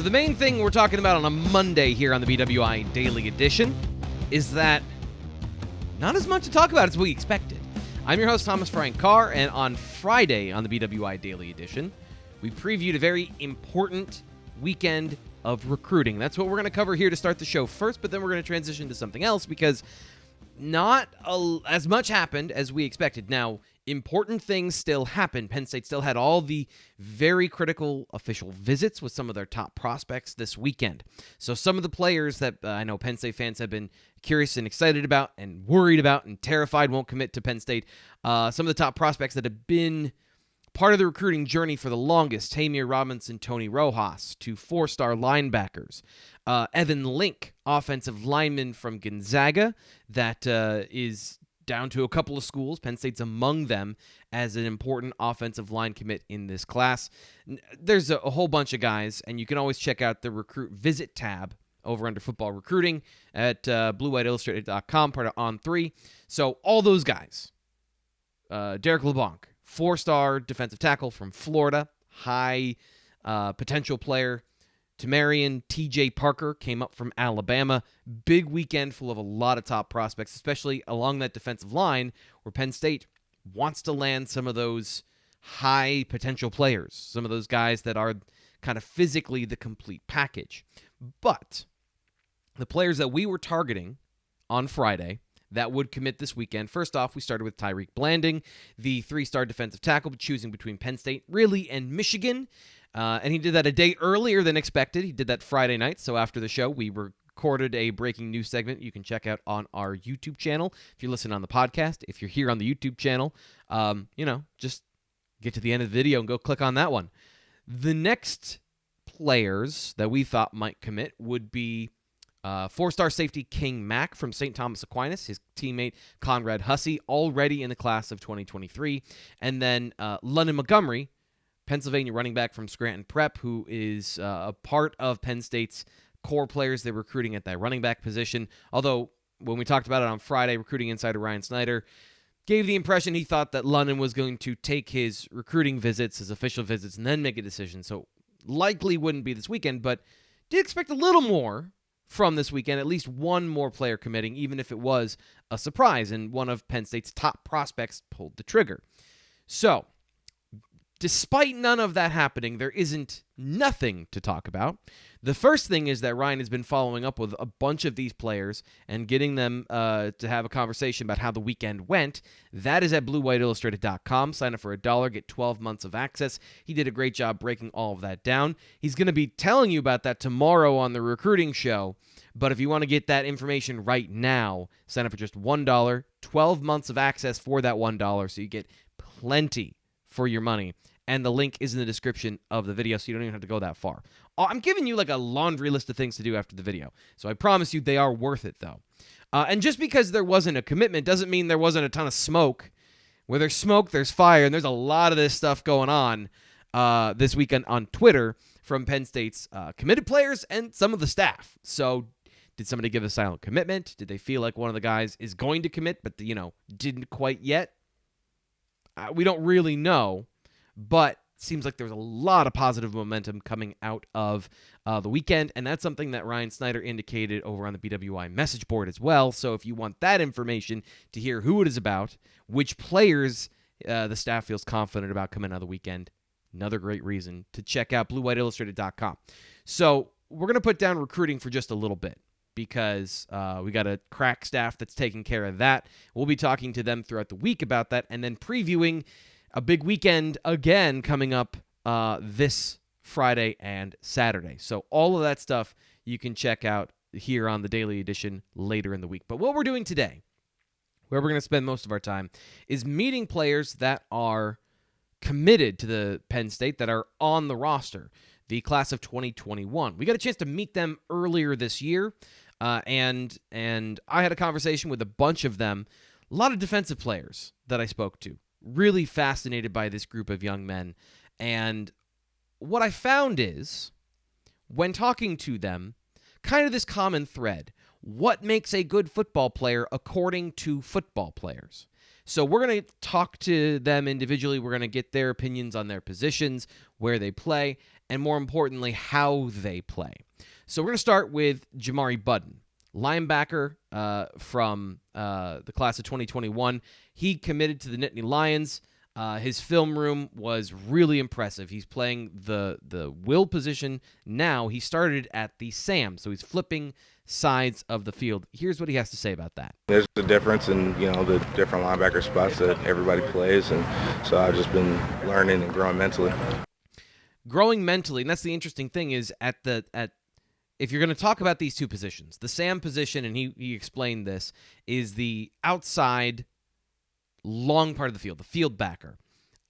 the main thing we're talking about on a Monday here on the BWI Daily Edition is that not as much to talk about as we expected. I'm your host, Thomas Frank Carr, and on Friday on the BWI Daily Edition, we previewed a very important weekend of recruiting. That's what we're going to cover here to start the show first, but then we're going to transition to something else because not as much happened as we expected. Now, important things still happened. Penn State still had all the very critical official visits with some of their top prospects this weekend. So some of the players that I know Penn State fans have been curious and excited about and worried about and terrified won't commit to Penn State. Some of the top prospects that have been part of the recruiting journey for the longest: Tamir Robinson, Tony Rojas, two four-star linebackers. Evan Link, offensive lineman from Gonzaga, that is down to a couple of schools. Penn State's among them as an important offensive line commit in this class. There's a whole bunch of guys, and you can always check out the recruit visit tab over under football recruiting at BWIillustrated.com, part of On3. So all those guys. Derek LeBlanc, four-star defensive tackle from Florida, high potential player. Tamarian T.J. Parker came up from Alabama. Big weekend full of a lot of top prospects, especially along that defensive line where Penn State wants to land some of those high potential players, some of those guys that are kind of physically the complete package. But the players that we were targeting on Friday that would commit this weekend, first off, we started with Tyreek Blanding, the three-star defensive tackle, choosing between Penn State, really, and Michigan. And he did that a day earlier than expected. He did that Friday night. So after the show, we recorded a breaking news segment you can check out on our YouTube channel. If you're listening on the podcast, if you're here on the YouTube channel, just get to the end of the video and go click on that one. The next players that we thought might commit would be four-star safety King Mack from St. Thomas Aquinas, his teammate Conrad Hussey, already in the class of 2023. And then London Montgomery, Pennsylvania running back from Scranton Prep, who is a part of Penn State's core players they're recruiting at that running back position. Although, when we talked about it on Friday, recruiting insider Ryan Snyder gave the impression he thought that London was going to take his recruiting visits, his official visits, and then make a decision. So, likely wouldn't be this weekend, but did expect a little more from this weekend, at least one more player committing, even if it was a surprise, and one of Penn State's top prospects pulled the trigger. So, despite none of that happening, there isn't nothing to talk about. The first thing is that Ryan has been following up with a bunch of these players and getting them to have a conversation about how the weekend went. That is at BlueWhiteIllustrated.com. Sign up for $1, get 12 months of access. He did a great job breaking all of that down. He's going to be telling you about that tomorrow on the recruiting show. But if you want to get that information right now, sign up for just $1, 12 months of access for that $1, so you get plenty for your money. And the link is in the description of the video, so you don't even have to go that far. I'm giving you like a laundry list of things to do after the video, so I promise you they are worth it, though. And just because there wasn't a commitment doesn't mean there wasn't a ton of smoke. Where there's smoke, there's fire, and there's a lot of this stuff going on this weekend on Twitter from Penn State's committed players and some of the staff. So did somebody give a silent commitment? Did they feel like one of the guys is going to commit, but didn't quite yet? We don't really know, but seems like there's a lot of positive momentum coming out of the weekend, and that's something that Ryan Snyder indicated over on the BWI message board as well. So if you want that information to hear who it is about, which players the staff feels confident about coming out of the weekend, another great reason to check out BlueWhiteIllustrated.com. So we're going to put down recruiting for just a little bit, because we got a crack staff that's taking care of that. We'll be talking to them throughout the week about that, and then previewing a big weekend again coming up this Friday and Saturday. So all of that stuff you can check out here on the Daily Edition later in the week. But what we're doing today, where we're going to spend most of our time, is meeting players that are committed to the Penn State, that are on the roster, the class of 2021. We got a chance to meet them earlier this year. And I had a conversation with a bunch of them, a lot of defensive players that I spoke to. Really fascinated by this group of young men. And what I found is, when talking to them, kind of this common thread. What makes a good football player according to football players? So we're going to talk to them individually. We're going to get their opinions on their positions, where they play, and more importantly, how they play. So we're going to start with Jamari Budden, linebacker from the class of 2021. He committed to the Nittany Lions. His film room was really impressive. He's playing the will position now. He started at the Sam, so he's flipping sides of the field. Here's what he has to say about that. There's a difference in, the different linebacker spots that everybody plays, and so I've just been learning and growing mentally. Growing mentally, and that's the interesting thing is if you're going to talk about these two positions, the Sam position, and he explained this, is the outside long part of the field backer.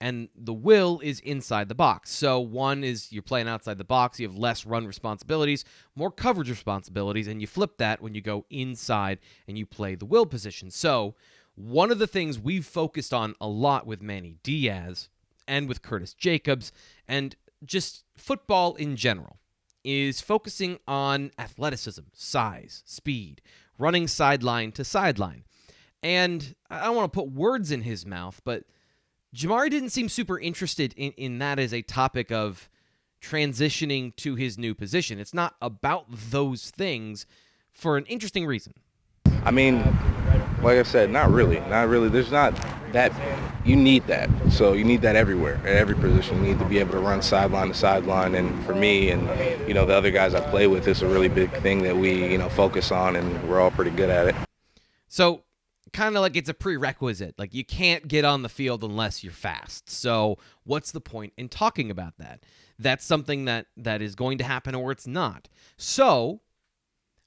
And the will is inside the box. So one is you're playing outside the box, you have less run responsibilities, more coverage responsibilities, and you flip that when you go inside and you play the will position. So one of the things we've focused on a lot with Manny Diaz and with Curtis Jacobs and just football in general is focusing on athleticism, size, speed, running sideline to sideline. And I don't want to put words in his mouth, but Jamari didn't seem super interested in that as a topic of transitioning to his new position. It's not about those things for an interesting reason. I mean, like I said, not really. There's not that. You need that. So you need that everywhere, at every position. You need to be able to run sideline to sideline. And for me and, the other guys I play with, it's a really big thing that we, focus on, and we're all pretty good at it. So kind of like it's a prerequisite. Like you can't get on the field unless you're fast. So what's the point in talking about that? That's something that is going to happen or it's not. So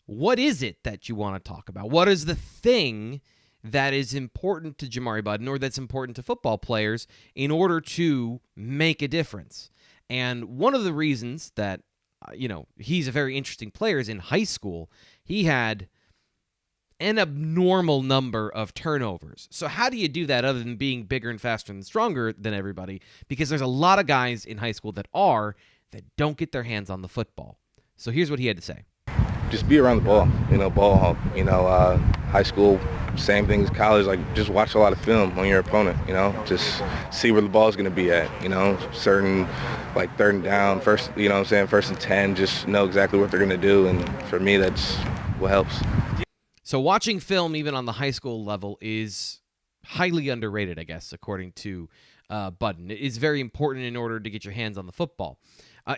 what is it that you want to talk about? What is the thing that is important to Jamari Budden or that's important to football players in order to make a difference? And one of the reasons that, he's a very interesting player is in high school, he had an abnormal number of turnovers. So how do you do that other than being bigger and faster and stronger than everybody? Because there's a lot of guys in high school that don't get their hands on the football. So here's what he had to say. Just be around the ball, ball hawk. High school, same thing as college. Like, just watch a lot of film on your opponent, just see where the ball is going to be at, certain, like, third and down, first and 10, just know exactly what they're going to do. And for me, that's what helps. So watching film, even on the high school level, is highly underrated, I guess, according to Budden. It is very important in order to get your hands on the football.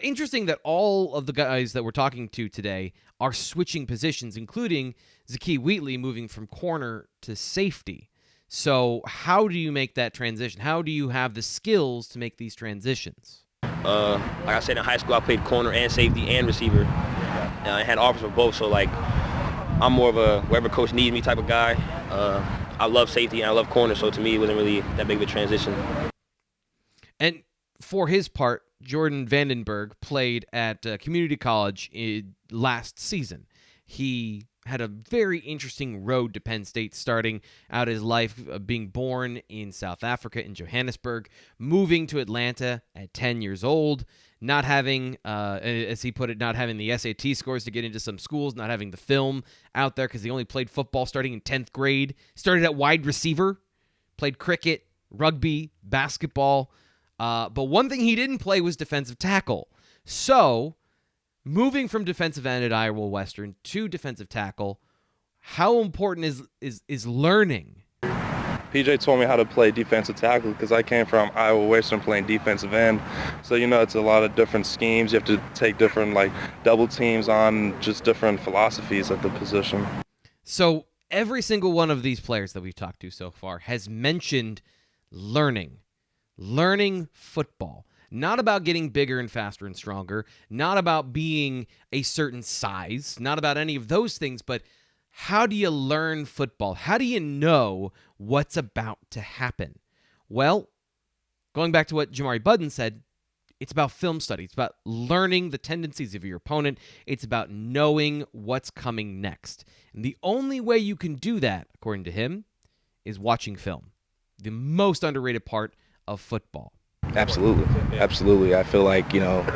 Interesting that all of the guys that we're talking to today are switching positions, including Zakee Wheatley moving from corner to safety. So how do you make that transition? How do you have the skills to make these transitions? Like I said, in high school, I played corner and safety and receiver. I had offers for both, so, I'm more of a wherever coach needs me type of guy. I love safety and I love corner, so to me it wasn't really that big of a transition. And for his part, Jordan Vandenberg played at community college last season. He had a very interesting road to Penn State, starting out his life being born in South Africa, in Johannesburg, moving to Atlanta at 10 years old, not having, as he put it, not having the SAT scores to get into some schools, not having the film out there because he only played football starting in 10th grade, started at wide receiver, played cricket, rugby, basketball, but one thing he didn't play was defensive tackle. So moving from defensive end at Iowa Western to defensive tackle, how important is learning? PJ told me how to play defensive tackle because I came from Iowa Western playing defensive end. So, it's a lot of different schemes. You have to take different, double teams on, just different philosophies at the position. So every single one of these players that we've talked to so far has mentioned learning football. Not about getting bigger and faster and stronger, not about being a certain size, not about any of those things, but how do you learn football? How do you know what's about to happen? Well, going back to what Jamari Budden said, it's about film study. It's about learning the tendencies of your opponent. It's about knowing what's coming next. And the only way you can do that, according to him, is watching film. The most underrated part of football. Absolutely. I feel like,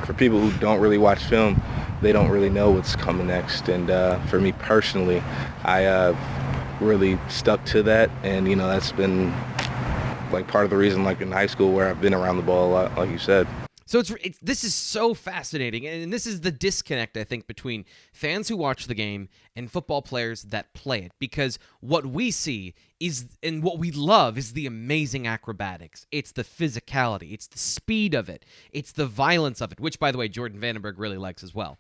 for people who don't really watch film, they don't really know what's coming next. And for me personally, I really stuck to that. And, that's been part of the reason, in high school where I've been around the ball a lot, like you said. So this is so fascinating, and this is the disconnect, I think, between fans who watch the game and football players that play it. Because what we see is, and what we love, is the amazing acrobatics. It's the physicality. It's the speed of it. It's the violence of it, which, by the way, Jordan Vandenberg really likes as well.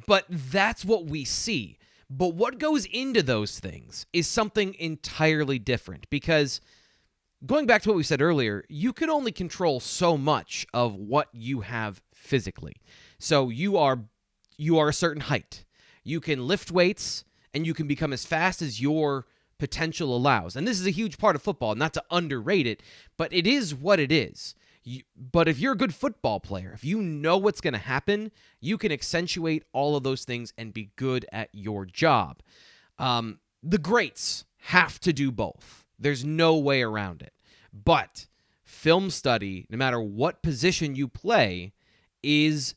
But that's what we see. But what goes into those things is something entirely different, because going back to what we said earlier, you can only control so much of what you have physically. So you are a certain height. You can lift weights, and you can become as fast as your potential allows. And this is a huge part of football, not to underrate it, but it is what it is. But if you're a good football player, if you know what's going to happen, you can accentuate all of those things and be good at your job. The greats have to do both. There's no way around it. But film study, no matter what position you play, is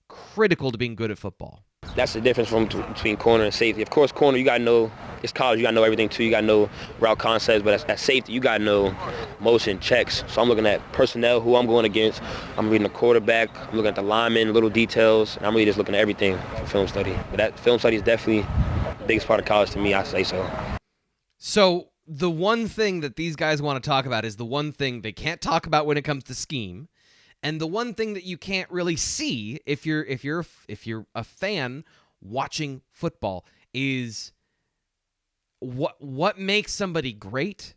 critical to being good at football. That's the difference between corner and safety. Of course, corner, you got to know, it's college, you got to know everything too. You got to know route concepts, but at safety, you got to know motion, checks. So I'm looking at personnel, who I'm going against. I'm reading the quarterback. I'm looking at the linemen, little details. And I'm really just looking at everything for film study. But that film study is definitely the biggest part of college to me, I say so. So the one thing that these guys want to talk about is the one thing they can't talk about when it comes to scheme. And the one thing that you can't really see if you're a fan watching football is what makes somebody great.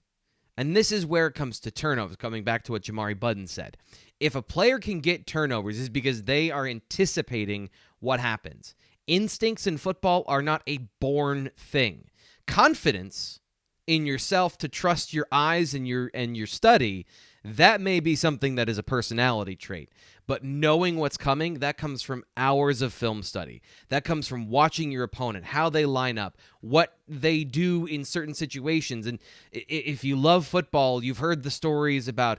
And this is where it comes to turnovers, coming back to what Jamari Budden said. If a player can get turnovers, it's because they are anticipating what happens. Instincts in football are not a born thing. Confidence in yourself to trust your eyes and your study, that may be something that is a personality trait. But knowing what's coming, that comes from hours of film study. That comes from watching your opponent, how they line up, what they do in certain situations. And if you love football, you've heard the stories about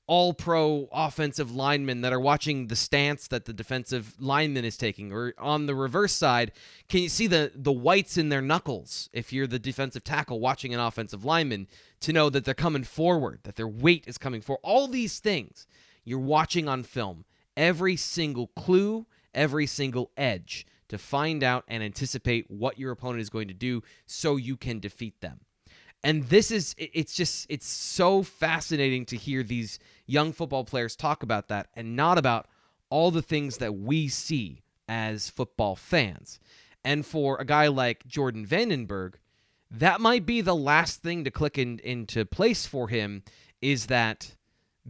all-pro offensive linemen that are watching the stance that the defensive lineman is taking. Or on the reverse side, can you see the whites in their knuckles if you're the defensive tackle watching an offensive lineman to know that they're coming forward, that their weight is coming forward? All these things you're watching on film. Every single clue, every single edge to find out and anticipate what your opponent is going to do so you can defeat them. And it's so fascinating to hear these young football players talk about that and not about all the things that we see as football fans. And for a guy like Jordan Vandenberg, that might be the last thing to click into place for him, is that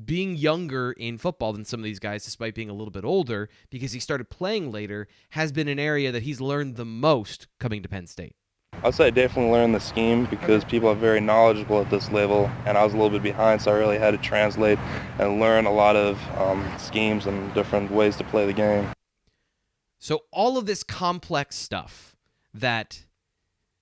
being younger in football than some of these guys, despite being a little bit older, because he started playing later, has been an area that he's learned the most coming to Penn State. I'd say I definitely learned the scheme because people are very knowledgeable at this level, and I was a little bit behind, so I really had to translate and learn a lot of schemes and different ways to play the game. So all of this complex stuff that,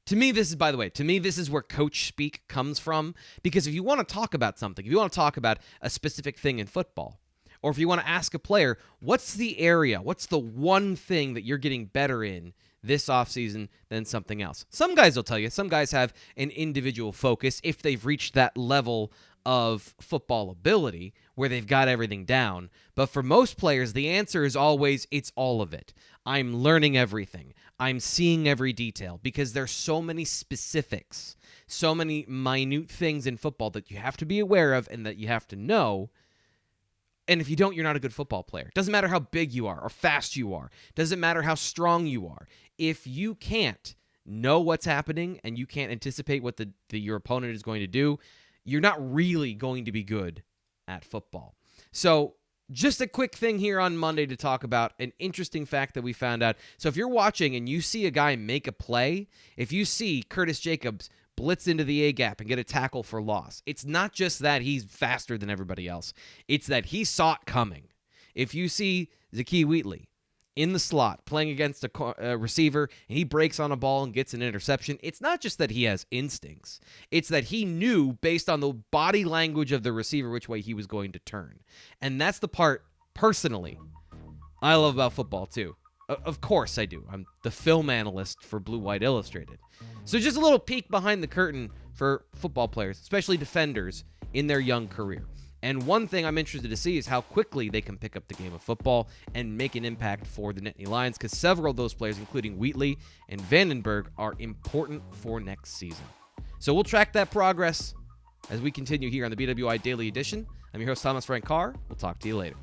to me, this is where coach speak comes from, because if you want to talk about something, if you want to talk about a specific thing in football, or if you want to ask a player, what's the area, what's the one thing that you're getting better in this offseason than something else? Some guys will tell you. Some guys have an individual focus if they've reached that level of football ability where they've got everything down. But for most players, the answer is always, it's all of it. I'm learning everything. I'm seeing every detail, because there's so many specifics, so many minute things in football that you have to be aware of and that you have to know. And if you don't, you're not a good football player. Doesn't matter how big you are or fast you are. Doesn't matter how strong you are. If you can't know what's happening and you can't anticipate what your opponent is going to do, you're not really going to be good at football. So just a quick thing here on Monday to talk about an interesting fact that we found out. So if you're watching and you see a guy make a play, if you see Curtis Jacobs blitz into the A-gap and get a tackle for loss, it's not just that he's faster than everybody else. It's that he saw it coming. If you see Zakee Wheatley in the slot playing against a receiver and he breaks on a ball and gets an interception, it's not just that he has instincts. It's that he knew based on the body language of the receiver which way he was going to turn. And that's the part, personally, I love about football too. Of course I do. I'm the film analyst for Blue White Illustrated. So just a little peek behind the curtain for football players, especially defenders, in their young career. And one thing I'm interested to see is how quickly they can pick up the game of football and make an impact for the Nittany Lions, because several of those players, including Wheatley and Vandenberg, are important for next season. So we'll track that progress as we continue here on the BWI Daily Edition. I'm your host, Frank Carr. We'll talk to you later.